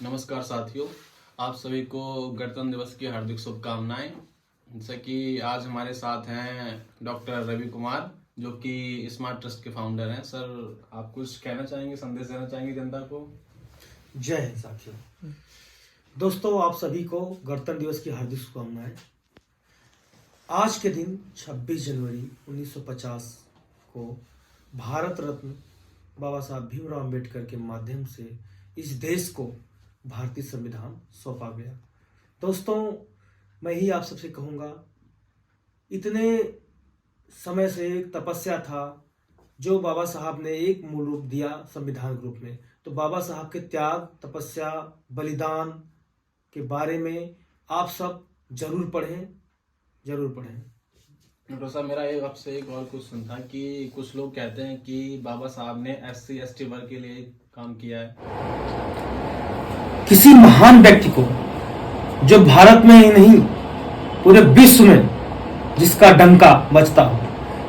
नमस्कार साथियों, आप सभी को गणतंत्र दिवस की हार्दिक शुभकामनाएं। जैसा कि आज हमारे साथ हैं डॉक्टर रवि कुमार, जो कि स्मार्ट ट्रस्ट के फाउंडर हैं। सर, आप कुछ कहना चाहेंगे, संदेश देना चाहेंगे जनता को? जय हिंद साथियों। दोस्तों, आप सभी को गणतंत्र दिवस की हार्दिक शुभकामनाएं। आज के दिन 26 जनवरी 1950 को भारत रत्न बाबा साहब भीमराव अंबेडकर के माध्यम से इस देश को भारतीय संविधान सौंपा गया। दोस्तों, मैं ही आप सबसे कहूँगा, इतने समय से एक तपस्या था जो बाबा साहब ने एक मूल रूप दिया संविधान के रूप में। तो बाबा साहब के त्याग, तपस्या, बलिदान के बारे में आप सब जरूर पढ़ें। डॉक्टर साहब, मेरा आपसे एक और क्वेश्चन था कि कुछ लोग कहते हैं कि बाबा साहब ने SC/ST वर्ग के लिए काम किया है। किसी महान व्यक्ति को, जो भारत में ही नहीं पूरे विश्व में जिसका डंका बजता हो,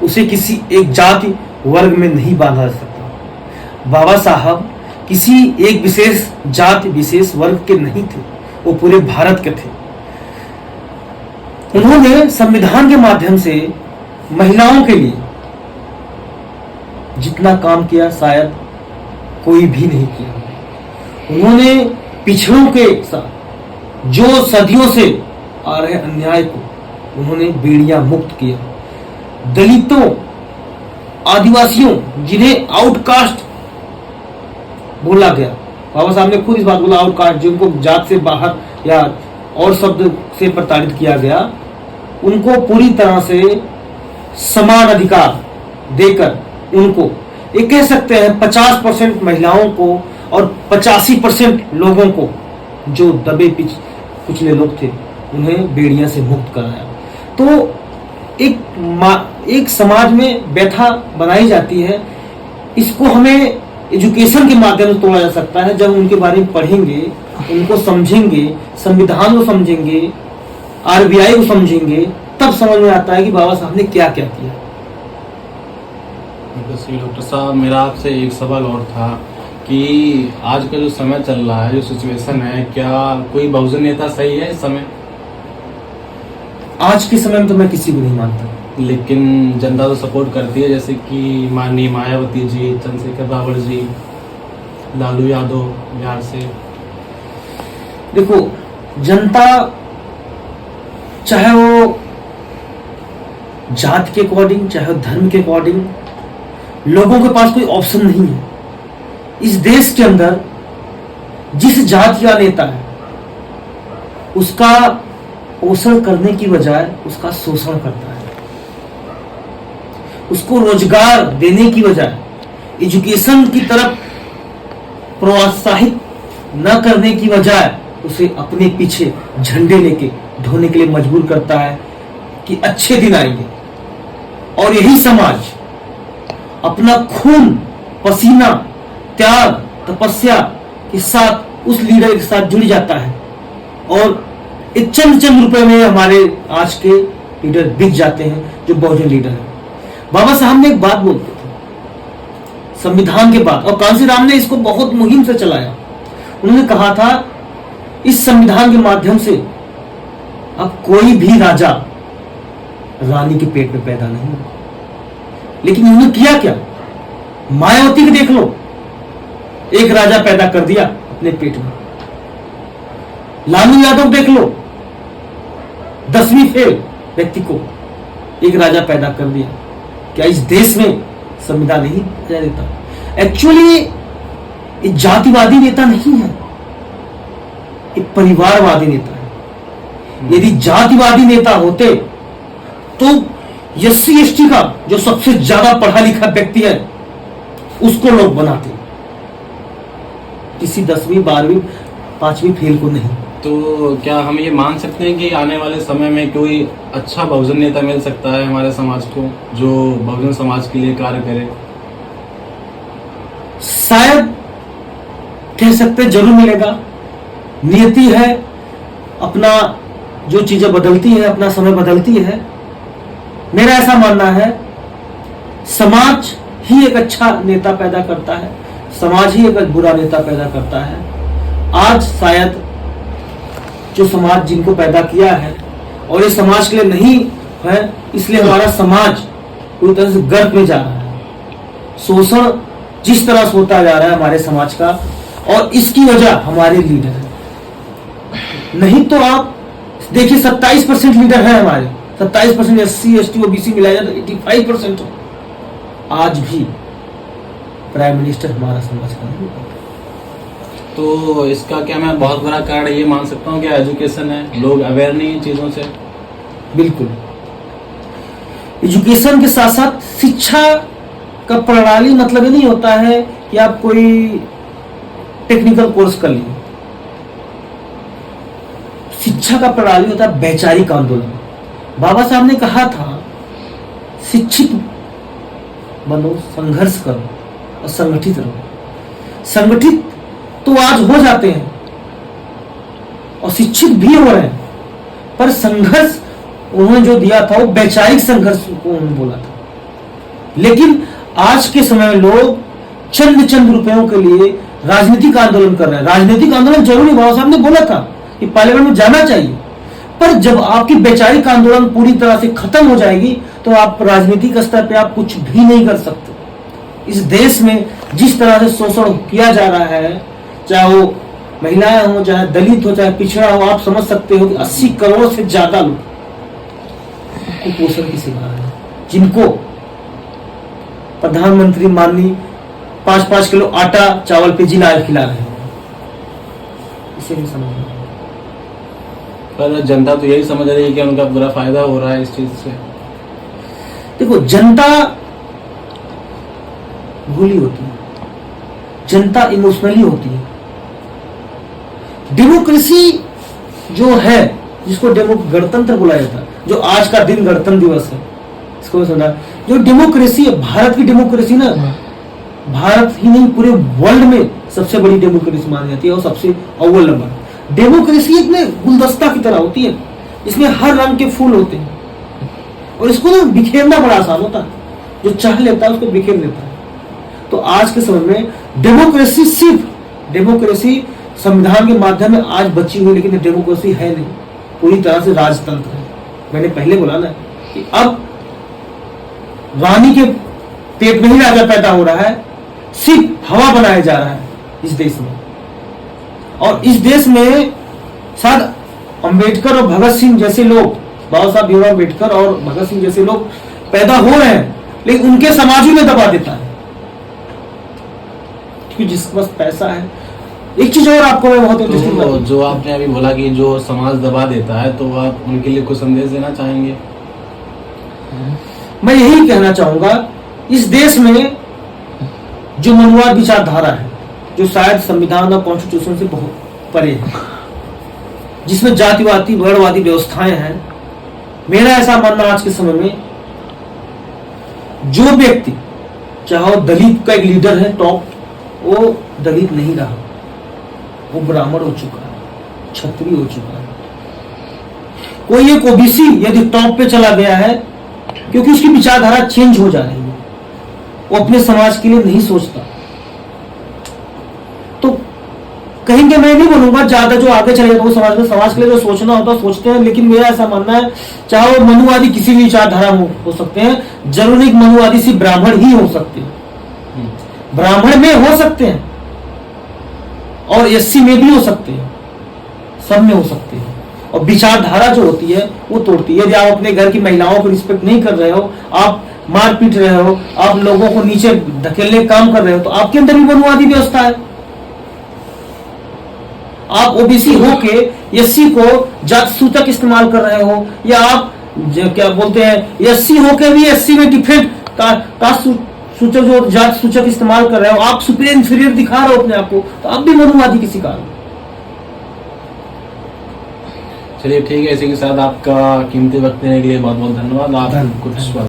उसे किसी एक जाति वर्ग में नहीं बांधा जा सकता। बाबा साहब किसी एक विशेष जाति, विशेष वर्ग के नहीं थे, वो पूरे भारत के थे। उन्होंने संविधान के माध्यम से महिलाओं के लिए जितना काम किया शायद कोई भी नहीं किया। उन्होंने पिछड़ों के साथ जो सदियों से आ रहे अन्याय को उन्होंने बेड़ियां मुक्त किया। दलितों, आदिवासियों, जिन्हें आउटकास्ट बोला गया, बाबा साहब ने खुद इस बात बोला, आउटकास्ट, जिनको जात से बाहर या और शब्द से प्रताड़ित किया गया, उनको पूरी तरह से समान अधिकार देकर उनको, ये कह सकते हैं 50% महिलाओं को और 85% लोगों को, जो दबे कुचले लोग थे, उन्हें बेड़ियां से मुक्त कराया। तो एक समाज में व्यथा बनाई जाती है, इसको हमें एजुकेशन के माध्यम से तोड़ा जा सकता है। जब उनके बारे में पढ़ेंगे, उनको समझेंगे, संविधान को समझेंगे, RBI को समझेंगे, तब समझ में आता है कि बाबा साहब ने क्या क्या किया। डॉक्टर साहब, मेरा आपसे एक सवाल और था कि आज का जो समय चल रहा है, जो सिचुएशन है, क्या कोई बहुजन नेता सही है इस समय? आज के समय में तो मैं किसी को नहीं मानता, लेकिन जनता तो सपोर्ट करती है, जैसे कि माननीय मायावती जी, चंद्रशेखर रावत जी, लालू यादव बिहार से। देखो, जनता चाहे वो जात के अकॉर्डिंग, चाहे धर्म के अकॉर्डिंग, लोगों के पास कोई ऑप्शन नहीं है। इस देश के अंदर जिस जाति का नेता है, उसका पोषण करने की बजाय उसका शोषण करता है। उसको रोजगार देने की बजाय एजुकेशन की तरफ प्रोत्साहित न करने की बजाय उसे अपने पीछे झंडे लेके ढोने के लिए मजबूर करता है कि अच्छे दिन आएंगे। और यही समाज अपना खून, पसीना, त्याग, तपस्या के साथ उस लीडर के साथ जुड़ जाता है, और एक चंद रुपए में हमारे आज के लीडर बिक जाते हैं, जो बहुजन लीडर है। बाबा साहब ने एक बात बोलते थे संविधान के बाद, और कांशीराम ने इसको बहुत मुहिम से चलाया। उन्होंने कहा था, इस संविधान के माध्यम से अब कोई भी राजा रानी के पेट में पैदा नहीं हुआ। लेकिन उन्होंने किया क्या? मायावती को देख लो, एक राजा पैदा कर दिया अपने पेट में। लालू यादव देख लो, 10वीं फेल व्यक्ति को एक राजा पैदा कर दिया। क्या इस देश में संविधान नहीं देता? एक्चुअली एक जातिवादी नेता नहीं है, एक परिवारवादी नेता है। यदि जातिवादी नेता होते तो SC/ST का जो सबसे ज्यादा पढ़ा लिखा व्यक्ति है, उसको लोग बनाते, किसी 10वीं 12वीं 5वीं फेल को नहीं। तो क्या हम ये मान सकते हैं कि आने वाले समय में कोई अच्छा बहुजन नेता मिल सकता है हमारे समाज को, जो बहुजन समाज के लिए कार्य करे? शायद कह सकते, जरूर मिलेगा। नियति है, अपना जो चीजें बदलती है, अपना समय बदलती है। मेरा ऐसा मानना है, समाज ही एक अच्छा नेता पैदा करता है, समाज ही एक बुरा नेता पैदा करता है। आज शायद जो समाज जिनको पैदा किया है और ये समाज के लिए नहीं है, इसलिए हमारा समाज पूरी तरह से गर्त में जा रहा है। शोषण जिस तरह से होता जा रहा है हमारे समाज का, और इसकी वजह हमारे लीडर है। नहीं तो आप देखिए 27% लीडर है हमारे, 27% SC ST OBC मिलाया जाए तो 85% आज भी प्राइम मिनिस्टर हमारा समाज का नहीं। तो इसका क्या मैं बहुत बड़ा कारण ये मान सकता हूँ कि एजुकेशन है, लोग अवेयर नहीं है चीज़ों से? बिल्कुल, एजुकेशन के साथ साथ शिक्षा का प्रणाली मतलब ये नहीं होता है कि आप कोई टेक्निकल कोर्स कर लिए। शिक्षा का प्रणाली होता है वैचारिक आंदोलन। बाबा साहब ने कहा था शिक्षित बनो, संघर्ष करो और संगठित रहो। संगठित तो आज हो जाते हैं और शिक्षित भी हो रहे हैं, पर संघर्ष उन्होंने जो दिया था वो वैचारिक संघर्ष को उन्होंने बोला था। लेकिन आज के समय में लोग चंद रुपयों के लिए राजनीतिक आंदोलन कर रहे हैं। राजनीतिक आंदोलन जरूरी, बाबा साहब ने बोला था कि पार्लियामेंट में जाना चाहिए, पर जब आपकी वैचारिक आंदोलन पूरी तरह से खत्म हो जाएगी तो आप राजनीतिक स्तर पे आप कुछ भी नहीं कर सकते। इस देश में जिस तरह से शोषण किया जा रहा है, चाहे वो महिलाएं हो, चाहे दलित हो, चाहे पिछड़ा हो, आप समझ सकते हो कि 80 करोड़ से ज्यादा लोग कुपोषण की शिकार है, जिनको प्रधानमंत्री माननीय 5-5 किलो आटा चावल पे जिला खिला रहे हैं। इसे भी समझना। पर जनता तो यही समझ रही है कि उनका बुरा फायदा हो रहा है इस चीज से। देखो, जनता भूली होती है, जनता इमोशनली होती है। डेमोक्रेसी जो है, जिसको गणतंत्र बुलाया जाता है, जो आज का दिन गणतंत्र दिवस है, इसको सुना, जो डेमोक्रेसी है, भारत की डेमोक्रेसी ना, भारत ही नहीं पूरे वर्ल्ड में सबसे बड़ी डेमोक्रेसी मानी जाती है और सबसे अव्वल नंबर। डेमोक्रेसी एक गुलदस्ता की तरह होती है, इसमें हर रंग के फूल होते हैं और इसको ना बिखेरना बड़ा आसान होता है। जो चाह लेता है उसको बिखेर लेता है। तो आज के समय में डेमोक्रेसी, सिर्फ डेमोक्रेसी संविधान के माध्यम में आज बची हुई, लेकिन डेमोक्रेसी है नहीं, पूरी तरह से राजतंत्र है। मैंने पहले बोला ना कि अब रानी के पेट में ही राजा पैदा हो रहा है, सिर्फ हवा बनाया जा रहा है इस देश में। और इस देश में शायद अंबेडकर और भगत सिंह जैसे लोग, बाबा साहब भीमराव अंबेडकर और भगत सिंह जैसे लोग पैदा हो रहे हैं, लेकिन उनके समाज ही में दबा देता है, क्योंकि जिसके पास पैसा है। एक चीज और आपको मैं बहुत इंटरेस्टिंग तो जो आपने अभी बोला कि जो समाज दबा देता है, तो आप उनके लिए कुछ संदेश देना चाहेंगे? मैं यही कहना चाहूंगा, इस देश में जो मनुवाद विचारधारा है, जो शायद संविधान और कॉन्स्टिट्यूशन से बहुत परे है, जिसमें जातिवादी वर्णवादी व्यवस्थाएं हैं, मेरा ऐसा मानना आज के समय में, जो व्यक्ति चाहे वो दलित का एक लीडर है टॉप, वो दलित नहीं रहा, वो ब्राह्मण हो चुका है, क्षत्रिय हो चुका है। कोई एक ओबीसी यदि टॉप पे चला गया है, क्योंकि उसकी विचारधारा चेंज हो जा रही है, वो अपने समाज के लिए नहीं सोचता। तो कहेंगे, मैं नहीं बोलूंगा ज्यादा जो आगे चले जाए वो समाज के लिए जो सोचना होता है सोचते हैं, लेकिन मेरा ऐसा मानना है, चाहे वो मनुवादी किसी भी विचारधारा हो सकते हैं, जरूर नहीं मनुवादी सिर्फ ब्राह्मण ही हो सकते हैं, ब्राह्मण में हो सकते हैं और एससी में भी हो सकते हैं, सब में हो सकते हैं। और विचारधारा जो होती है वो तोड़ती है। यदि आप अपने घर की महिलाओं को रिस्पेक्ट नहीं कर रहे हो, आप मार पीट रहे हो, आप लोगों को नीचे धकेलने काम कर रहे हो, तो आपके अंदर भी मनुवादी व्यवस्था है। आप ओबीसी होके एससी को जात सूचक इस्तेमाल कर रहे हो, या आप क्या बोलते हैं एससी होके भी एससी में डिफरेंट कास्ट सूचक जो जात सूचक इस्तेमाल कर रहे हो, आप सुपीरियर इंफीरियर दिखा रहे हो अपने आप को, तो आप भी मनुवादी की शिकार हो। चलिए ठीक है, इसी के साथ आपका कीमती वक्त देने के लिए बहुत बहुत धन्यवाद। आप कुछ